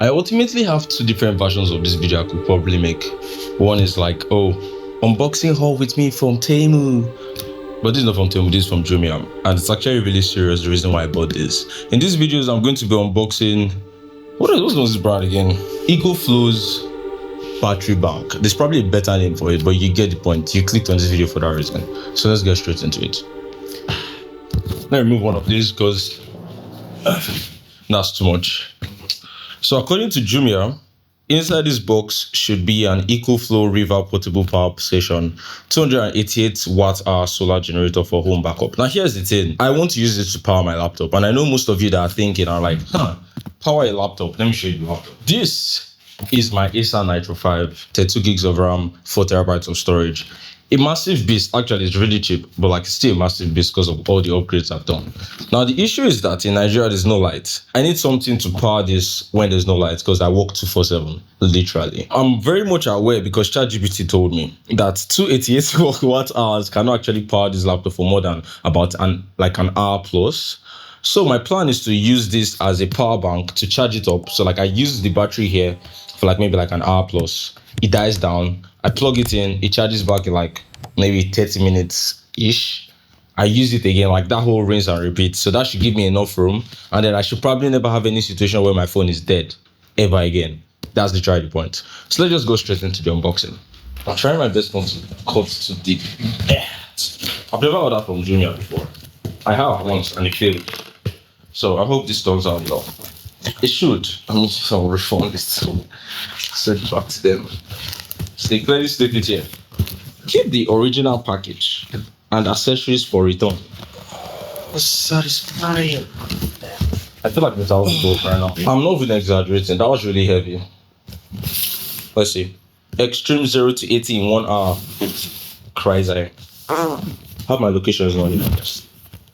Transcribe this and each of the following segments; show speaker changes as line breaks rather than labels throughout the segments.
I ultimately have two different versions of this video I could probably make. One is like, oh, unboxing haul with me from Temu. But this is not from Temu, this is from Jumia. And it's actually really serious, the reason why I bought this. In these videos, I'm going to be unboxing, what's this brand again? EcoFlow's battery bank. There's probably a better name for it, but you get the point. You clicked on this video for that reason. So let's get straight into it. Let me remove one of these because that's too much. So according to Jumia, inside this box should be an EcoFlow River portable power station, 288 watt-hour solar generator for home backup. Now here's the thing, I want to use this to power my laptop, and I know most of you that are thinking are like, power a laptop, let me show you the laptop. This is my Acer Nitro 5, 32 gigs of RAM, 4 terabytes of storage. A massive beast. Actually, it's really cheap, but like still a massive beast because of all the upgrades I've done. Now the issue is that in Nigeria there's no light. I need something to power this when there's no light because I work 24/7, literally. I'm very much aware because ChatGPT told me that 288 watt hours cannot actually power this laptop for more than about an hour plus. So my plan is to use this as a power bank to charge it up. So like I use the battery here for like maybe like an hour plus. It dies down. I plug it in, it charges back in like maybe 30 minutes ish. I use it again, like that whole rinse and repeat. So that should give me enough room, and then I should probably never have any situation where my phone is dead ever again. That's literally the point. So let's just go straight into the unboxing. I'm trying my best not to cut too deep. I've never ordered from Jumia before. I have once and it failed. So I hope this turns out well. It should. I mean, I'll refund it. Send it back to them. So they clearly stated here, keep the original package and accessories for return. That's satisfying. I feel like this house is broke right now. I'm not even exaggerating. That was really heavy. Let's see. Extreme 0 to 80 in 1 hour. Crazy. Have my locations on here.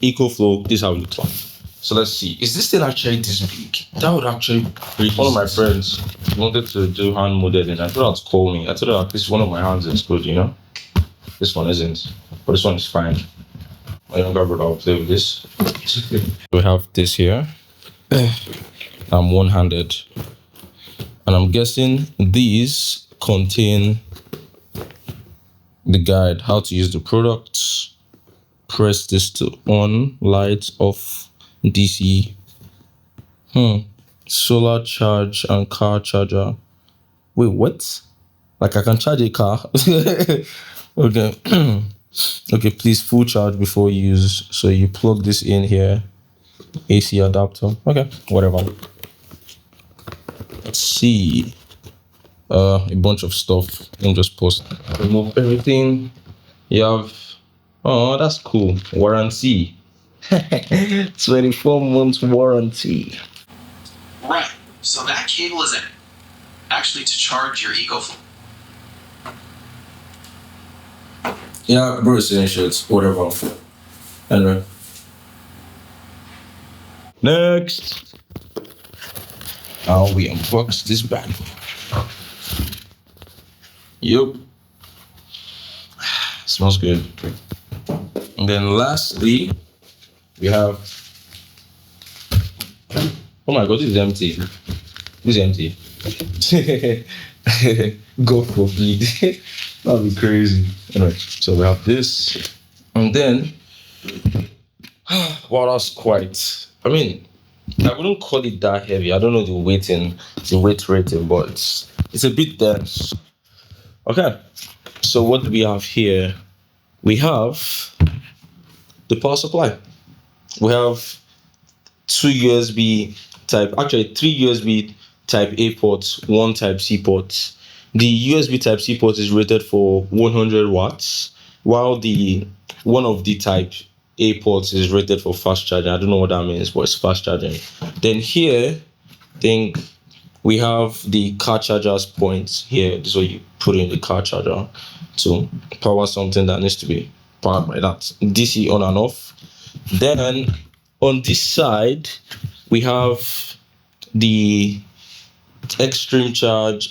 EcoFlow. This is how it looks like. So let's see. Is this thing actually this big? That would actually be. One of my friends wanted to do hand modeling. I thought I'd call me. I thought at least one of my hands is good, you know? This one isn't. But this one is fine. My younger brother will play with this. We have this here. I'm one-handed. And I'm guessing these contain the guide, how to use the products. Press this to on, light, off. DC, solar charge and car charger. Wait, what? Like I can charge a car? Okay. Okay, please full charge before use. So you plug this in here. AC adapter. Okay, whatever. Let's see. A bunch of stuff. Let me just post. Remove everything. You have. Oh, that's cool. Warranty. 24 months warranty.
Right, so that cable is actually to charge your EcoFlow.
Yeah, bro, essentials, whatever. Anyway. Next. Now we unbox this bag. Yup. Smells good. And then lastly, we have, oh my god, this is empty. This is empty. Go for bleed. That'll be crazy. Anyway, so we have this. And then, wow, that's quite, I mean, I wouldn't call it that heavy. I don't know the weight rating, but it's a bit dense. Okay, so what do we have here? We have the power supply. We have three USB type type A ports, one type C port. The USB type C port is rated for 100 watts, while the one of the type A ports is rated for fast charging. I don't know what that means, but it's fast charging. Then here, we have the car charger's points here. This is what you put in the car charger to power something that needs to be powered by that. DC on and off. Then on this side, we have the extreme charge,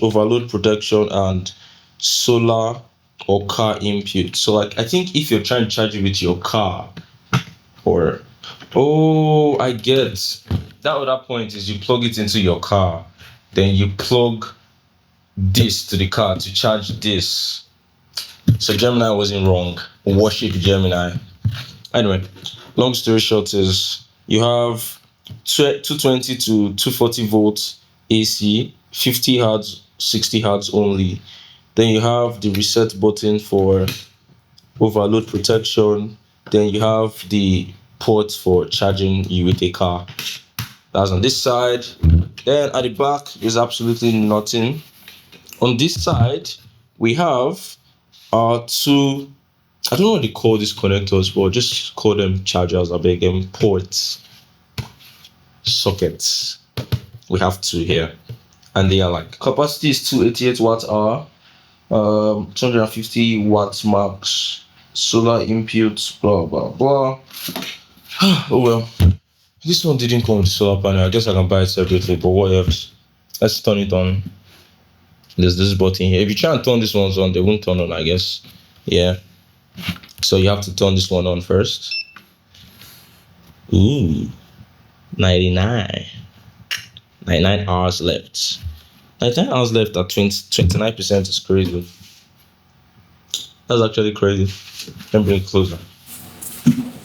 overload protection, and solar or car input. So like, I think if you're trying to charge it with your car, or I get that other point is you plug it into your car, then you plug this to the car to charge this. So Gemini wasn't wrong. Worship Gemini. Anyway, long story short is you have 220 to 240 volts AC, 50 hertz, 60 hertz only. Then you have the reset button for overload protection. Then you have the port for charging you with a car. That's on this side. Then at the back is absolutely nothing. On this side, we have our two, I don't know what they call these connectors, but just call them chargers, I beg them, ports, sockets. We have two here. And they are like, capacity is 288 watt hour, 250 watts max, solar inputs, blah, blah, blah. Oh well. This one didn't come with solar panel. I guess I can buy it separately, but what else? Let's turn it on. There's this button here. If you try and turn this one on, they won't turn on, I guess. Yeah. So you have to turn this one on first. Ooh. 99 hours left. 99 hours left at 29% is crazy. That's actually crazy. Let me bring it closer.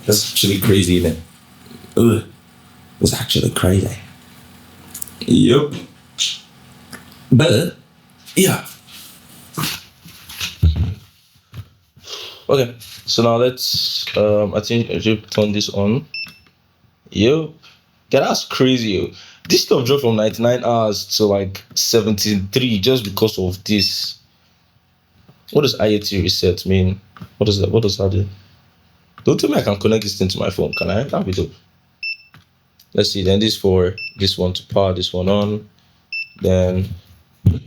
That's actually crazy, isn't it? Ugh. It's actually crazy. Yep. But yeah. Okay, so now let's I think I should turn this on. Yo, yeah, that's crazy. Yo. This stuff dropped from 99 hours to like 73 just because of this. What does IoT reset mean? What does that do? Don't tell me I can connect this thing to my phone, can I? That'd be dope. Let's see, then this for this one to power this one on, then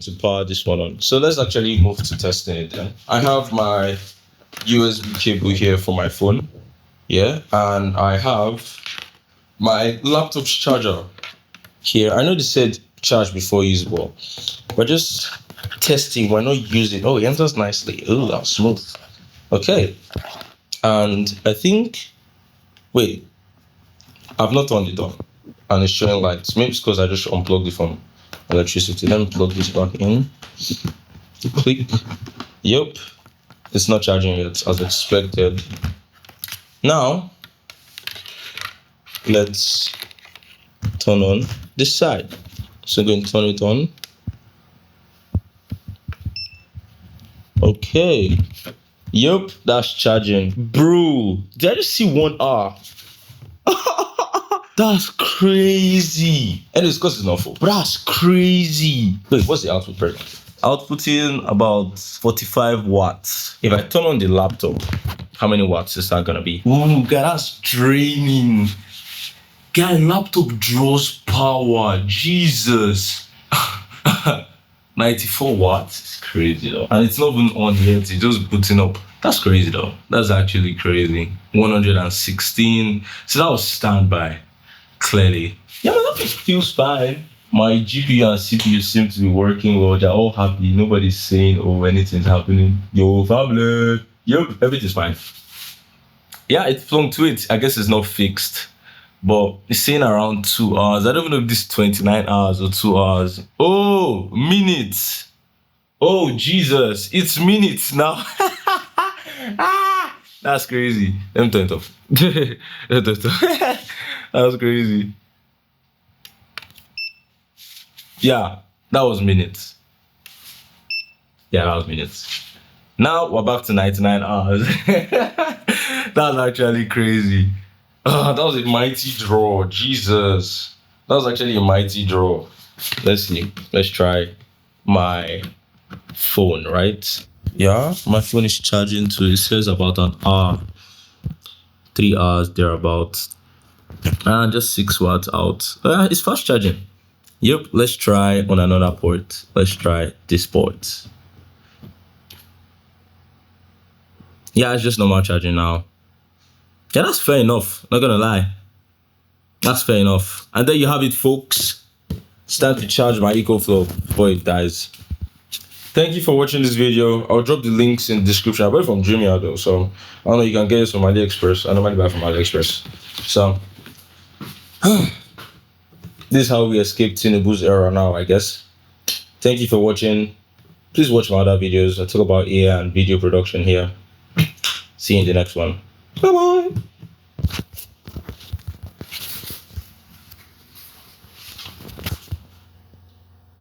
to power this one on. So let's actually move to testing it then. I have my USB cable here for my phone, yeah, and I have my laptop's charger here. I know they said charge before usable, but just testing, why not use it? Oh, it enters nicely. Oh, that's smooth. Okay, and I think, wait, I've not turned it on, and it's showing lights. Maybe it's because I just unplugged it from electricity. Let me plug this back in. Click. Yep, it's not charging yet as expected. Now, let's turn on this side. So I'm going to turn it on. Okay. Yep, that's charging. Bro, did I just see 1 hour? That's crazy. And it's because it's not full. But that's crazy. Wait, what's the output per? Outputting about 45 watts. If I turn on the laptop, how many watts is that gonna be? Ooh, God, that's draining. Guy, laptop draws power. Jesus. 94 watts. It's crazy though. And it's not even on yet. It's just booting up. That's crazy though. That's actually crazy. 116. So that was standby. Clearly. Yeah, but that feels fine. My GPU and CPU seem to be working well. They're all happy. Nobody's saying, oh, anything's happening. Yo, family. Yep, everything's fine. Yeah, it fluctuates. I guess it's not fixed. But it's saying around 2 hours. I don't even know if this is 29 hours or 2 hours. Oh, minutes. Oh, Jesus. It's minutes now. That's crazy. Let me turn it off. That's crazy. Yeah, that was minutes. Yeah, that was minutes. Now we're back to 99 hours. That's actually crazy. That was a mighty draw. Jesus. That was actually a mighty draw. Let's see. Let's try my phone, right? Yeah, my phone is charging too. It says about an hour. 3 hours thereabouts. Just 6 watts out. It's fast charging. Yep, let's try on another port. Let's try this port. Yeah, it's just normal charging now. Yeah, that's fair enough. Not gonna lie. That's fair enough. And there you have it, folks. It's time to charge my EcoFlow before it dies. Thank you for watching this video. I'll drop the links in the description. I bought it from Jumia though, so I don't know, you can get it from AliExpress. I normally buy from AliExpress. So This is how we escaped Tinubu's era now, I guess. Thank you for watching. Please watch my other videos. I talk about AI and video production here. See you in the next one. Bye bye.